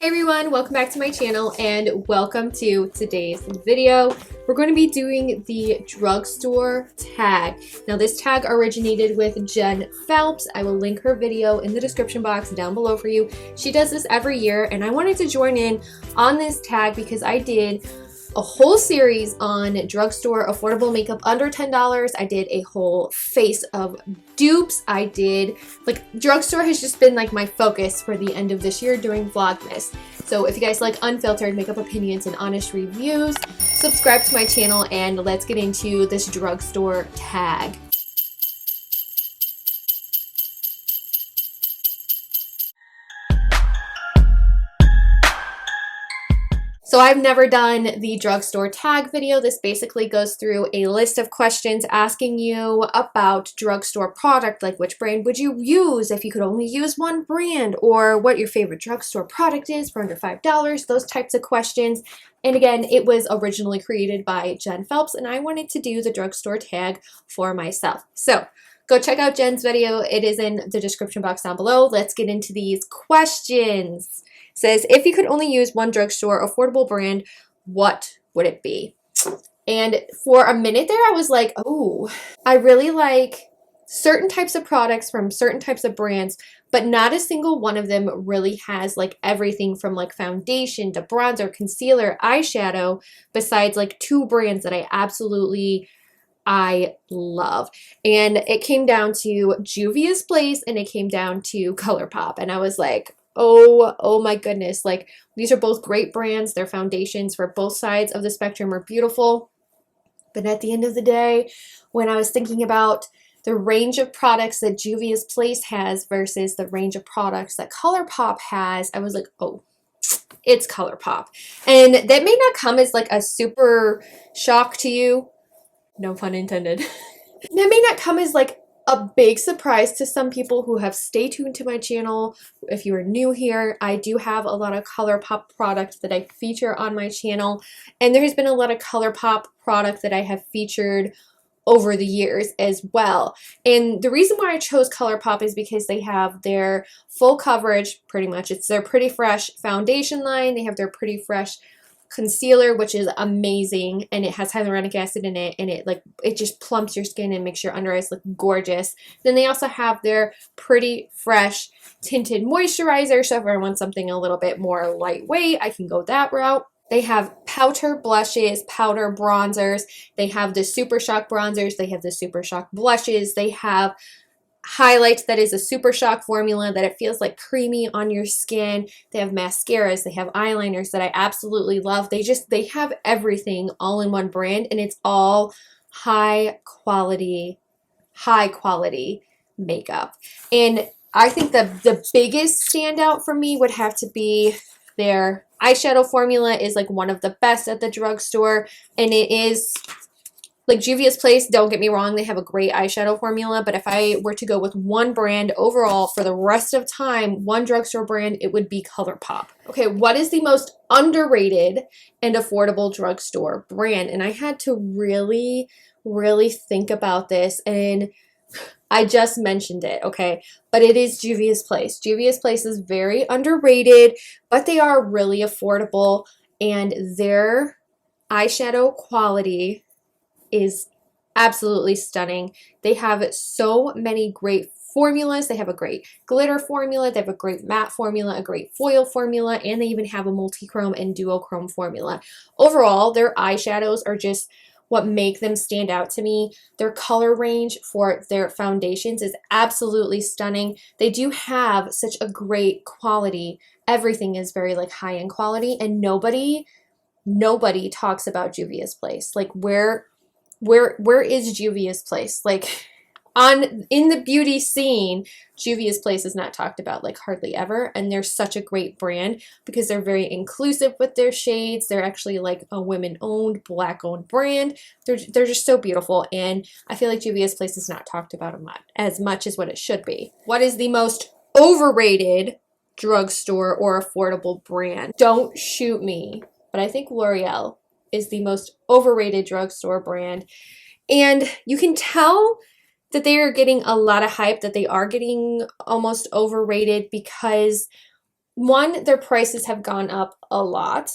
Hey everyone, welcome back to my channel and welcome to today's video. We're going to be doing the drugstore tag. Now this tag originated with Jen Phelps. I will link her video in the description box down below for you. She does this every year and I wanted to join in on this tag because I did a whole series on drugstore affordable makeup under $10. I did a whole face of dupes. I did, like, drugstore has just been like my focus for the end of this year during Vlogmas. So if you guys like unfiltered makeup opinions and honest reviews, subscribe to my channel and let's get into this drugstore tag. So I've never done the drugstore tag video. This basically goes through a list of questions asking you about drugstore product, like which brand would you use if you could only use one brand, or what your favorite drugstore product is for under $5, those types of questions. And again, it was originally created by Jen Phelps and I wanted to do the drugstore tag for myself. So go check out Jen's video. It is in the description box down below. Let's get into these questions. It says, if you could only use one drugstore affordable brand, what would it be? And for a minute there, I was like, oh, I really like certain types of products from certain types of brands, but not a single one of them really has like everything from like foundation to bronzer, concealer, eyeshadow, besides like two brands that I love. And it came down to Juvia's Place and it came down to ColourPop. And I was like, oh my goodness. Like, these are both great brands. Their foundations for both sides of the spectrum are beautiful. But at the end of the day, when I was thinking about the range of products that Juvia's Place has versus the range of products that ColourPop has, I was like, oh, it's ColourPop. And that may not come as like a super shock to you. No pun intended. That may not come as like a big surprise to some people who have stayed tuned to my channel. If you are new here, I do have a lot of ColourPop products that I feature on my channel, and there has been a lot of ColourPop product that I have featured over the years as well. And the reason why I chose ColourPop is because they have their full coverage, pretty much. It's their Pretty Fresh foundation line. They have their Pretty Fresh concealer, which is amazing, and it has hyaluronic acid in it, and it just plumps your skin and makes your under eyes look gorgeous. Then they also have their Pretty Fresh tinted moisturizer, so if I want something a little bit more lightweight, I can go that route. They have powder blushes, powder bronzers. They have the Super Shock bronzers. They have the Super Shock blushes. They have highlights that is a Super Shock formula that it feels like creamy on your skin. They have mascaras, they have eyeliners that I absolutely love. They have everything all in one brand, and it's all high quality makeup. And I think the biggest standout for me would have to be their eyeshadow formula is like one of the best at the drugstore, and it is like Juvia's Place. Don't get me wrong, they have a great eyeshadow formula, but if I were to go with one brand overall for the rest of time, one drugstore brand, it would be ColourPop. Okay, what is the most underrated and affordable drugstore brand? And I had to really think about this, and I just mentioned it, okay? But it is Juvia's Place. Juvia's Place is very underrated, but they are really affordable, and their eyeshadow quality is absolutely stunning. They have so many great formulas. They have a great glitter formula, they have a great matte formula, a great foil formula, and they even have a multi-chrome and duochrome formula. Overall, their eyeshadows are just what make them stand out to me. Their color range for their foundations is absolutely stunning. They do have such a great quality. Everything is very like high-end quality, and nobody talks about Juvia's Place. Like, where is Juvia's Place? Like, in the beauty scene, Juvia's Place is not talked about like hardly ever, and they're such a great brand because they're very inclusive with their shades. They're actually like a women-owned, black-owned brand. They're just so beautiful, and I feel like Juvia's Place is not talked about as much as what it should be. What is the most overrated drugstore or affordable brand? Don't shoot me, but I think L'Oreal is the most overrated drugstore brand. And you can tell that they are getting a lot of hype, that they are getting almost overrated because one, their prices have gone up a lot.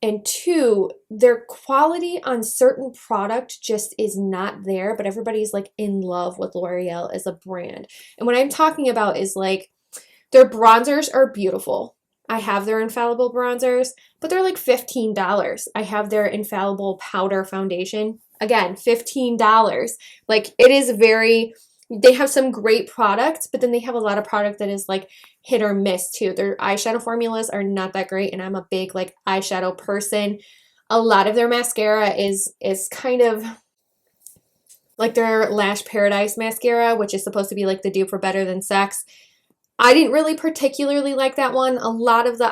And two, their quality on certain product just is not there, but everybody's like in love with L'Oreal as a brand. And what I'm talking about is like their bronzers are beautiful. I have their infallible bronzers, but they're like $15. I have their infallible powder foundation. Again, $15. Like it is very, they have some great products, but then they have a lot of product that is like hit or miss too. Their eyeshadow formulas are not that great, and I'm a big like eyeshadow person. A lot of their mascara is kind of like their Lash Paradise mascara, which is supposed to be like the dupe for Better Than Sex. I didn't really particularly like that one. A lot of the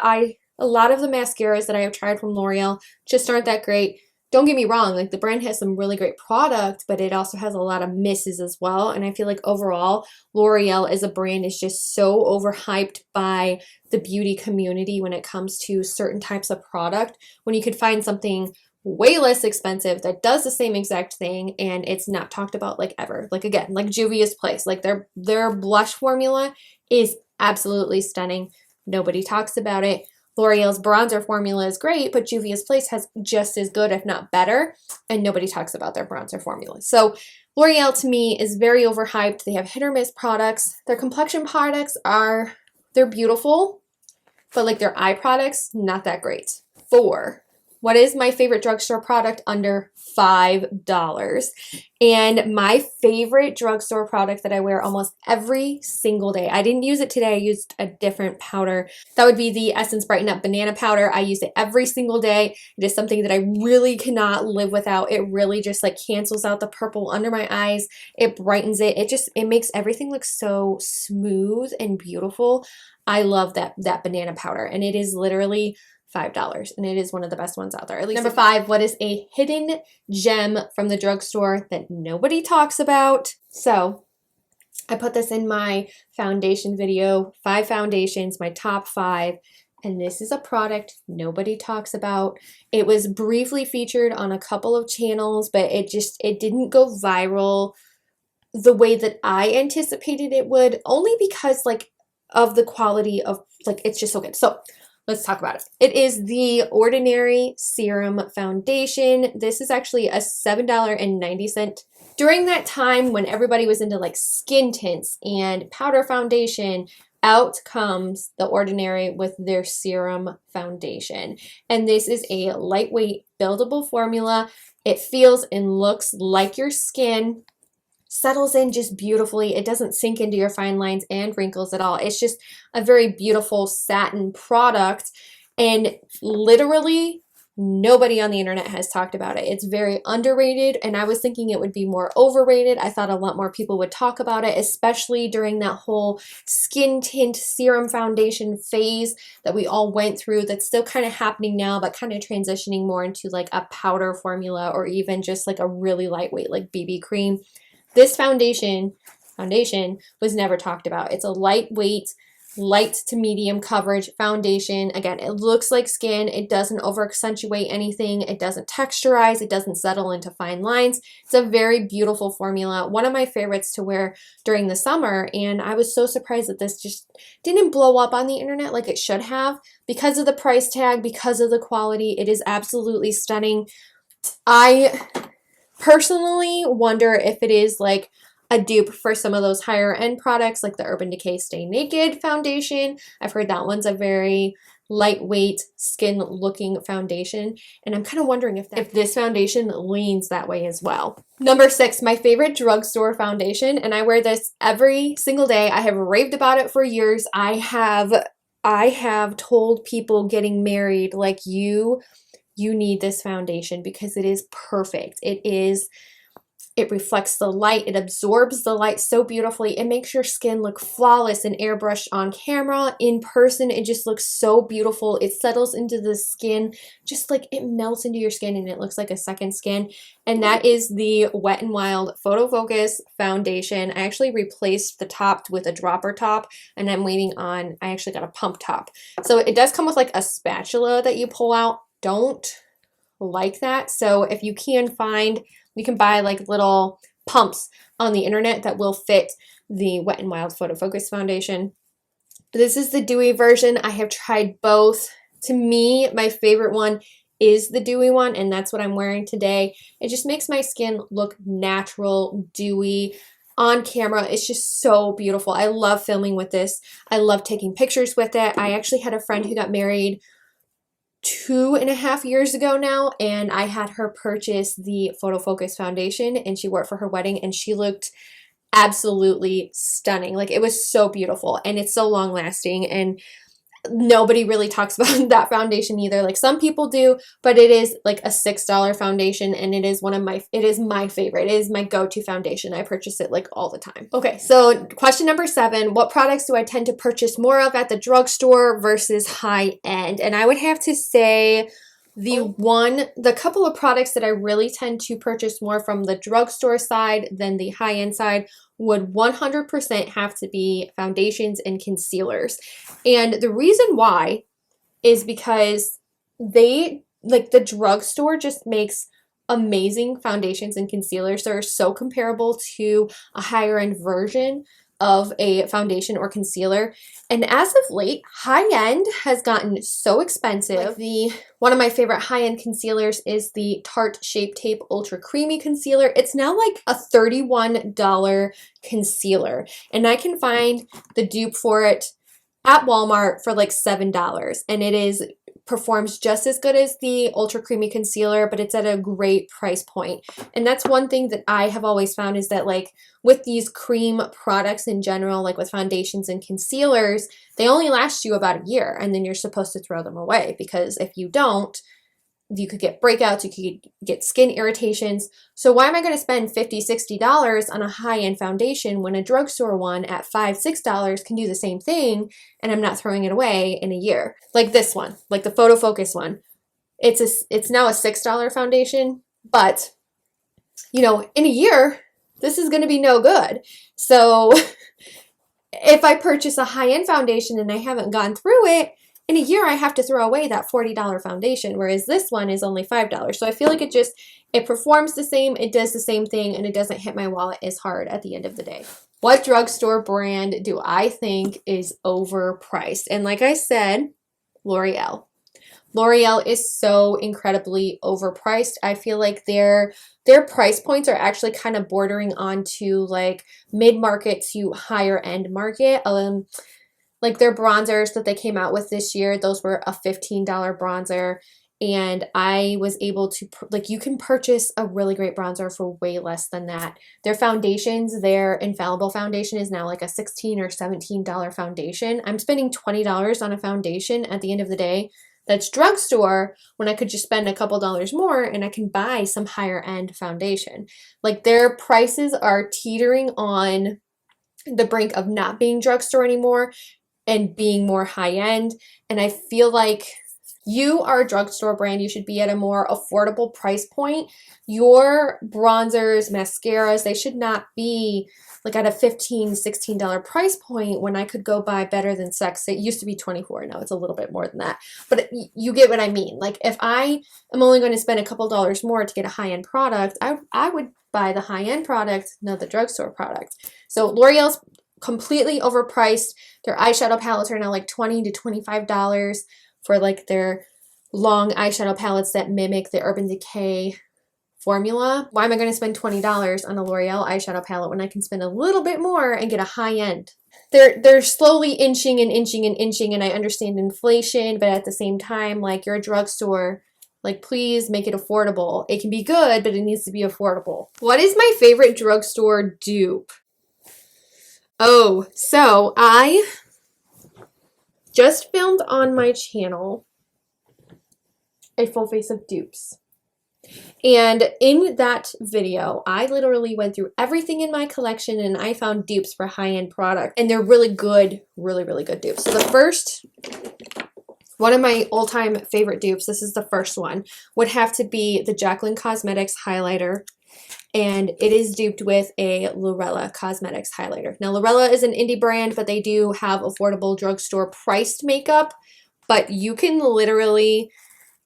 mascaras that I have tried from L'Oreal just aren't that great. Don't get me wrong, like the brand has some really great product, but it also has a lot of misses as well. And I feel like overall, L'Oreal as a brand is just so overhyped by the beauty community when it comes to certain types of product, when you could find something way less expensive that does the same exact thing and it's not talked about like ever. Like again, like Juvia's Place, like their blush formula is absolutely stunning. Nobody talks about it. L'Oreal's bronzer formula is great, but Juvia's Place has just as good, if not better, and nobody talks about their bronzer formula. So L'Oreal to me is very overhyped. They have hit or miss products. Their complexion products they're beautiful, but like their eye products, not that great. 4. What is my favorite drugstore product under $5? And my favorite drugstore product that I wear almost every single day. I didn't use it today. I used a different powder. That would be the Essence Brighten Up Banana Powder. I use it every single day. It is something that I really cannot live without. It really just like cancels out the purple under my eyes. It brightens it. It makes everything look so smooth and beautiful. I love that banana powder, and it is literally $5, and it is one of the best ones out there. At least. Number 5, what is a hidden gem from the drugstore that nobody talks about? So I put this in my foundation video, 5 foundations, my top 5, and this is a product nobody talks about. It was briefly featured on a couple of channels, but it didn't go viral the way that I anticipated it would, only because like of the quality of like, it's just so good. So let's talk about it. It is the Ordinary Serum Foundation. This is actually a $7.90. During that time when everybody was into like skin tints and powder foundation, out comes the Ordinary with their Serum Foundation. And this is a lightweight buildable formula. It feels and looks like your skin. Settles in just beautifully. It doesn't sink into your fine lines and wrinkles at all. It's just a very beautiful satin product, and literally nobody on the internet has talked about it. It's very underrated, and I was thinking it would be more overrated. I thought a lot more people would talk about it, especially during that whole skin tint serum foundation phase that we all went through. That's still kind of happening now, but kind of transitioning more into like a powder formula or even just like a really lightweight like BB cream. This foundation was never talked about. It's a lightweight, light to medium coverage foundation. Again, it looks like skin. It doesn't over accentuate anything. It doesn't texturize. It doesn't settle into fine lines. It's a very beautiful formula. One of my favorites to wear during the summer. And I was so surprised that this just didn't blow up on the internet like it should have because of the price tag, because of the quality. It is absolutely stunning. I personally wonder if it is like a dupe for some of those higher end products like the Urban Decay Stay Naked foundation. I've heard that one's a very lightweight skin looking foundation, and I'm kind of wondering if this foundation leans that way as well. Number 6, my favorite drugstore foundation, and I wear this every single day. I have raved about it for years. I have told people getting married like you need this foundation because it is perfect. It reflects the light. It absorbs the light so beautifully. It makes your skin look flawless and airbrushed on camera. In person, it just looks so beautiful. It settles into the skin, just like it melts into your skin and it looks like a second skin. And that is the Wet n Wild Photo Focus foundation. I actually replaced the top with a dropper top, and I'm waiting on, I actually got a pump top. So it does come with like a spatula that you pull out. Don't like that. So if you can find, you can buy like little pumps on the internet that will fit the Wet n Wild Photo Focus foundation. This is the dewy version. I have tried both. To me, my favorite one is the dewy one, and that's what I'm wearing today. It just makes my skin look natural, dewy. On camera, it's just so beautiful. I love filming with this. I love taking pictures with it. I actually had a friend who got married 2.5 years ago now, and I had her purchase the Photo Focus foundation, and she wore it for her wedding, and she looked absolutely stunning. Like, it was so beautiful, and it's so long lasting, and nobody really talks about that foundation either. Like, some people do, but it is like a $6 foundation, and it is my favorite. It is my go-to foundation. I purchase it like all the time. Okay, so question number 7, what products do I tend to purchase more of at the drugstore versus high end? And I would have to say the couple of products that I really tend to purchase more from the drugstore side than the high end side would 100% have to be foundations and concealers. And the reason why is because the drugstore just makes amazing foundations and concealers that are so comparable to a higher end version of a foundation or concealer. And as of late, high end has gotten so expensive. One of my favorite high end concealers is the Tarte Shape Tape Ultra Creamy Concealer. It's now like a $31 concealer, and I can find the dupe for it at Walmart for like $7, and performs just as good as the Ultra Creamy Concealer, but it's at a great price point. And that's one thing that I have always found is that, like, with these cream products in general, like with foundations and concealers, they only last you about a year, and then you're supposed to throw them away, because if you don't, you could get breakouts, you could get skin irritations. So why am I going to spend $50, $60 on a high-end foundation when a drugstore one at $5, $6 can do the same thing, and I'm not throwing it away in a year? Like this one, like the Photo Focus one. It's now a $6 foundation, but you know, in a year, this is going to be no good. So if I purchase a high-end foundation and I haven't gone through it, in a year, I have to throw away that $40 foundation, whereas this one is only $5. So I feel like it performs the same, it does the same thing, and it doesn't hit my wallet as hard at the end of the day. What drugstore brand do I think is overpriced? And like I said, L'Oreal. L'Oreal is so incredibly overpriced. I feel like their price points are actually kind of bordering onto like mid-market to higher end market. Like their bronzers that they came out with this year, those were a $15 bronzer, and I was able to, like, you can purchase a really great bronzer for way less than that. Their foundations, their Infallible foundation is now like a $16 or $17 foundation. I'm spending $20 on a foundation at the end of the day. That's drugstore, when I could just spend a couple dollars more and I can buy some higher end foundation. Like, their prices are teetering on the brink of not being drugstore anymore and being more high-end. And I feel like you are a drugstore brand, you should be at a more affordable price point. Your bronzers, mascaras, they should not be like at a $15, $16 price point when I could go buy Better Than Sex. It used to be $24, now it's a little bit more than that. But you get what I mean. Like, if I am only going to spend a couple dollars more to get a high-end product, I would buy the high-end product, not the drugstore product. So L'Oreal's completely overpriced. Their eyeshadow palettes are now like $20 to $25 for like their long eyeshadow palettes that mimic the Urban Decay formula. Why am I going to spend $20 on a L'Oreal eyeshadow palette when I can spend a little bit more and get a high end? They're slowly inching and inching and inching, and I understand inflation, but at the same time, like, you're a drugstore, like, please make it affordable. It can be good, but it needs to be affordable. What is my favorite drugstore dupe? Oh, so I just filmed on my channel a full face of dupes. And in that video, I literally went through everything in my collection and I found dupes for high-end product. And they're really good, really, really good dupes. So the first, one of my all-time favorite dupes, this is the first one, would have to be the Jaclyn Cosmetics highlighter. And it is duped with a Lorella Cosmetics highlighter. Now, Lorella is an indie brand, but they do have affordable drugstore priced makeup. But you can literally,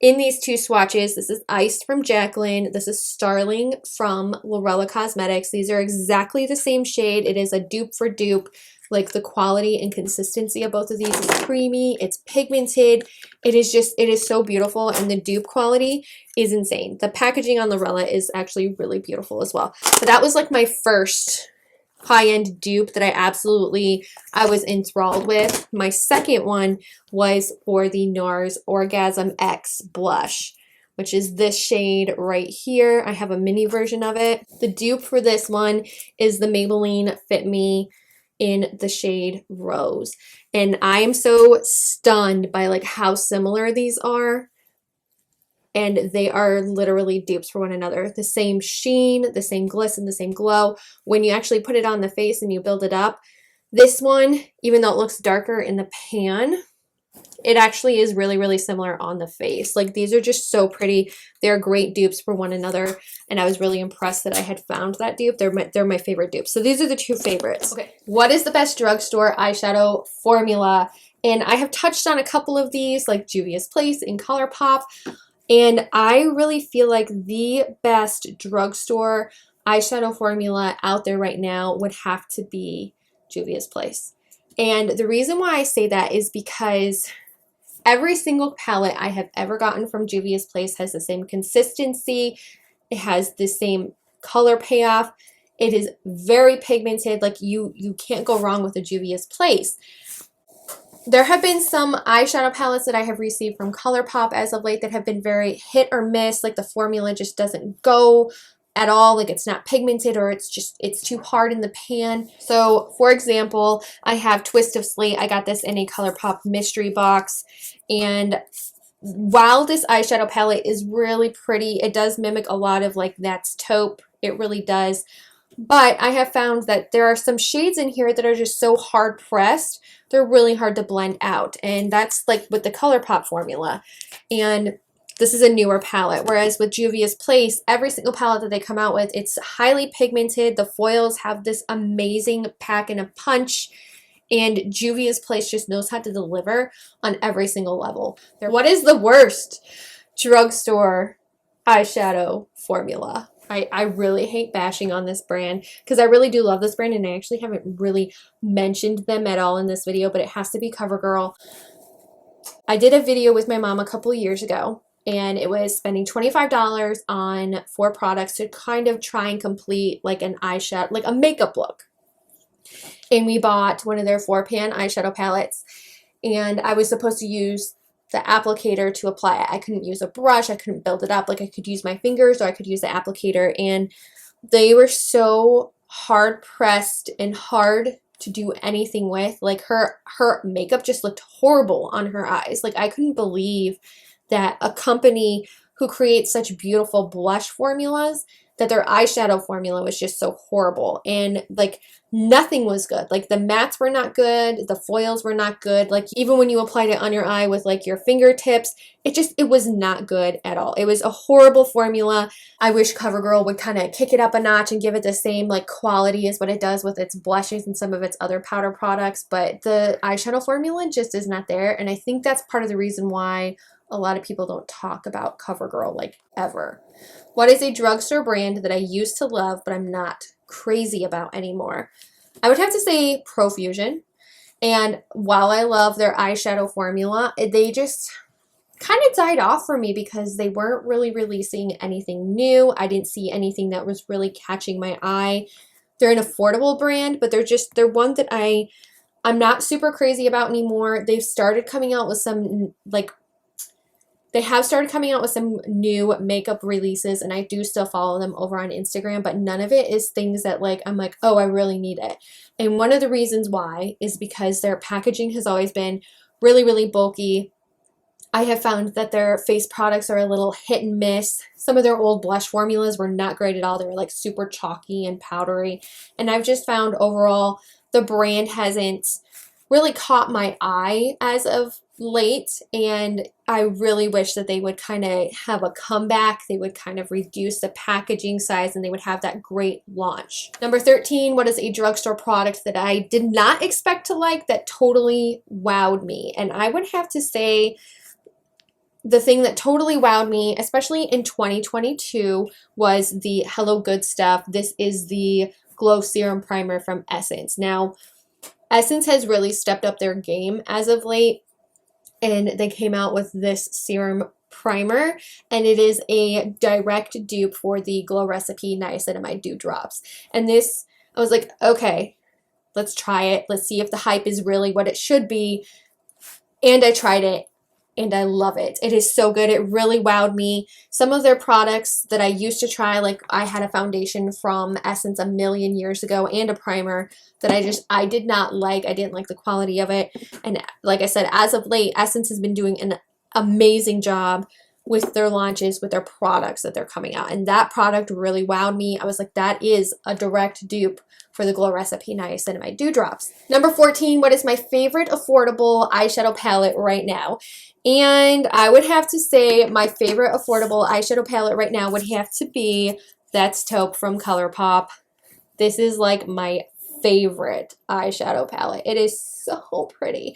in these two swatches, this is Iced from Jaclyn, this is Starling from Lorella Cosmetics. These are exactly the same shade. It is a dupe for dupe. Like the quality and consistency of both of these is creamy, it's pigmented, it is so beautiful, and the dupe quality is insane. The packaging on Lorella is actually really beautiful as well. But that was like my first high-end dupe that I was enthralled with. My second one was for the NARS Orgasm X blush, which is this shade right here. I have a mini version of it. The dupe for this one is the Maybelline Fit Me in the shade Rose. And I am so stunned by like how similar these are. And they are literally dupes for one another. The same sheen, the same glisten, the same glow. When you actually put it on the face and you build it up, this one, even though it looks darker in the pan, it actually is really, really similar on the face. Like these are just so pretty. They're great dupes for one another. And I was really impressed that I had found that dupe. They're my favorite dupes. So these are the two favorites. Okay, what is the best drugstore eyeshadow formula? And I have touched on a couple of these, like Juvia's Place and ColourPop. And I really feel like the best drugstore eyeshadow formula out there right now would have to be Juvia's Place. And the reason why I say that is because every single palette I have ever gotten from Juvia's Place has the same consistency. It has the same color payoff. It is very pigmented. Like you can't go wrong with a Juvia's Place. There have been some eyeshadow palettes that I have received from ColourPop as of late that have been very hit or miss. Like the formula just doesn't go at all. Like it's not pigmented, or it's too hard in the pan. So for example, I have Twist of Slate. I got this in a ColourPop mystery box. And while this eyeshadow palette is really pretty, it does mimic a lot of like That's Taupe. It really does. But I have found that there are some shades in here that are just so hard pressed. They're really hard to blend out. And that's like with the ColourPop formula. And this is a newer palette. Whereas with Juvia's Place, every single palette that they come out with, it's highly pigmented. The foils have this amazing pack and a punch. And Juvia's Place just knows how to deliver on every single level. What is the worst drugstore eyeshadow formula? I really hate bashing on this brand because I really do love this brand, and I actually haven't really mentioned them at all in this video, but it has to be CoverGirl. I did a video with my mom a couple of years ago, and it was spending $25 on 4 products to kind of try and complete like an eyeshadow, like a makeup look. And we bought one of their 4-pan eyeshadow palettes, and I was supposed to use the applicator to apply it. I couldn't use a brush. I couldn't build it up. Like I could use my fingers or I could use the applicator, and they were so hard pressed and hard to do anything with. Like her makeup just looked horrible on her eyes. Like I couldn't believe that a company who creates such beautiful blush formulas, that their eyeshadow formula was just so horrible. And like nothing was good. Like the mattes were not good. The foils were not good. Like even when you applied it on your eye with like your fingertips, it was not good at all. It was a horrible formula. I wish CoverGirl would kind of kick it up a notch and give it the same like quality as what it does with its blushes and some of its other powder products. But the eyeshadow formula just is not there. And I think that's part of the reason why a lot of people don't talk about CoverGirl like ever. What is a drugstore brand that I used to love but I'm not crazy about anymore? I would have to say Profusion. And while I love their eyeshadow formula, they just kind of died off for me because they weren't really releasing anything new. I didn't see anything that was really catching my eye. They're an affordable brand, but they're one that I'm not super crazy about anymore. They've started coming out with some they have started coming out with some new makeup releases, and I do still follow them over on Instagram, but none of it is things that like I'm like, oh, I really need it. And one of the reasons why is because their packaging has always been really, really bulky. I have found that their face products are a little hit and miss. Some of their old blush formulas were not great at all. They were like super chalky and powdery. And I've just found overall the brand hasn't really caught my eye as of late, and I really wish that they would kind of have a comeback. They would kind of reduce the packaging size and they would have that great launch. Number 13, what is a drugstore product that I did not expect to like that totally wowed me? And I would have to say the thing that totally wowed me, especially in 2022, was the Hello Good Stuff. This is the Glow Serum Primer from Essence. Now, Essence has really stepped up their game as of late, and they came out with this serum primer, and it is a direct dupe for the Glow Recipe Niacinamide Dew Drops. And this, I was like, okay, let's try it. Let's see if the hype is really what it should be. And I tried it, and I love it. It is so good. It really wowed me. Some of their products that I used to try, like I had a foundation from Essence a million years ago and a primer that I did not like. I didn't like the quality of it. And like I said, as of late, Essence has been doing an amazing job with their launches, with their products that they're coming out. And that product really wowed me. I was like, that is a direct dupe for the Glow Recipe Niacinamide Dew Drops. Number 14, what is my favorite affordable eyeshadow palette right now? And I would have to say my favorite affordable eyeshadow palette right now would have to be That's Taupe from ColourPop. This is like my favorite eyeshadow palette. It is so pretty.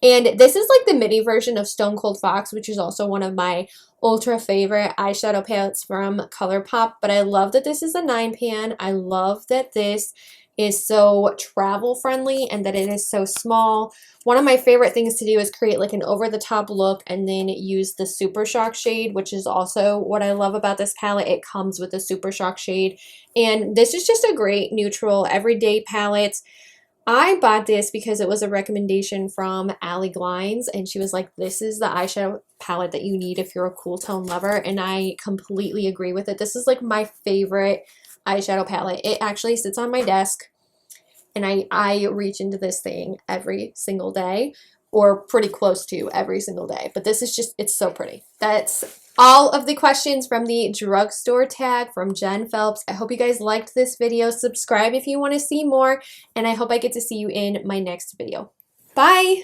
And this is like the mini version of Stone Cold Fox, which is also one of my ultra favorite eyeshadow palettes from ColourPop. But I love that this is a 9-pan. I love that this is so travel friendly and that it is so small. One of my favorite things to do is create like an over-the-top look and then use the Super Shock shade, which is also what I love about this palette. It comes with a Super Shock shade. And this is just a great neutral everyday palette. I bought this because it was a recommendation from Allie Glines, and she was like, this is the eyeshadow palette that you need if you're a cool tone lover, and I completely agree with it. This is like my favorite eyeshadow palette. It actually sits on my desk, and I reach into this thing every single day, or pretty close to every single day. But this is just, it's so pretty. That's all of the questions from the drugstore tag from Jen Phelps. I hope you guys liked this video. Subscribe if you want to see more, and I hope I get to see you in my next video. Bye!